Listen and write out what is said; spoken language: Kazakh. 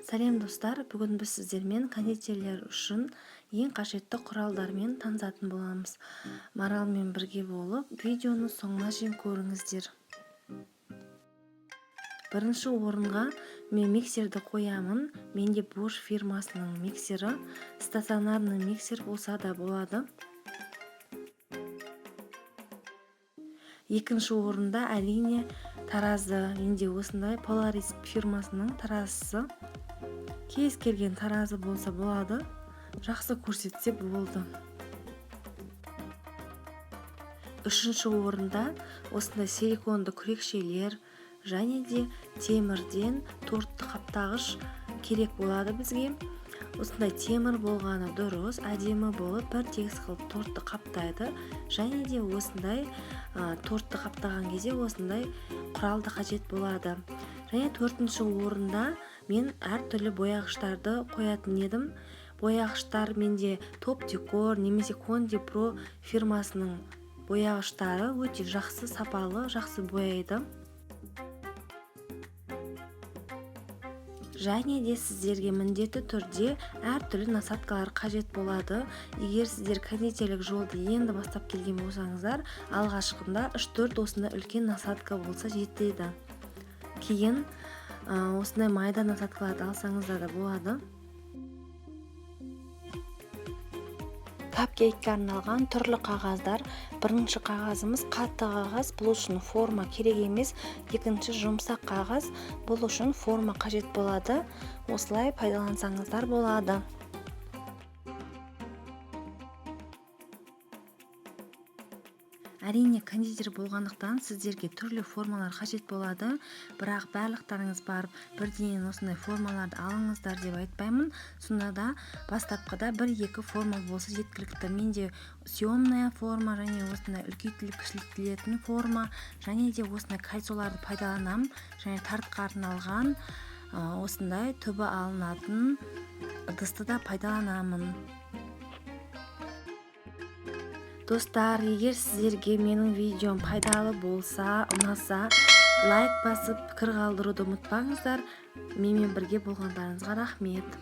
Сәлем достар, бүгін біз сіздермен кондитерлер үшін ең қажетті құралдармен танысатын боламыз. Маралмен бірге болып, видеоны соңына шейін көріңіздер. Бірінші орынға мен миксерді қоямын. Менде Bosch фирмасының миксері, стационарный миксер болса да болады. Екінші орында әрине таразы. Менде осындай Polaris фирмасының таразысы. Кез келген таразы болса болады, жақсы көрсетсе болды. Үшінші орында осындай силиконды күрекшелер және де темірден тортты қаптағыш керек болады бізге. Осындай темір болғаны дұрыс, әдемі болып бір тегіс қылып тортты қаптайды. Және де осындай тортты қаптаған кезде осындай құралды қажет болады. Және төртінші орында мен әртүрлі бояғыштарды қоятын едім. Бояғыштар менде Топ Декор немесе Конди Про фирмасының бояғыштары өте жақсы, сапалы, жақсы бояйды. Және де сіздерге міндетті түрде әртүрлі насадкалар қажет болады. Егер сіздер кондитерлік жолды енді бастап келген болсаңыздар, алғашқында 3-4 осындай үлкен насадка болса жетеді. Кейін осындай майда насадкаларды алсаңыздар да болады. Капкейкке арналған түрлі қағаздар. Бірінші қағазымыз қатты қағаз, бұл үшін форма керек емес. Екінші жұмсақ қағаз, бұл үшін форма қажет болады. Осылай пайдалансаңыздар болады. Әрине кондитер болғандықтан сіздерге түрлі формалар қажет болады, бірақ барлықтарыңыз барып бірден осындай формаларды алыңыздар деп айтпаймын. Сонда да бастапқыда 1-2 форма болса жеткілікті. Менде съемная форма және осындай үлкейтіліп кішілтілетін форма және де осындай кольцоларды пайдаланамын. Және тартқа арналған осындай түбі алынатын ыдысты да пайдаланамын. Достар, егер сіздерге менің видеом пайдалы болса, ұнаса, лайк басып, пікір қалдыруды ұмытпаңыздар. Менімен бірге болғандарыңызға рахмет.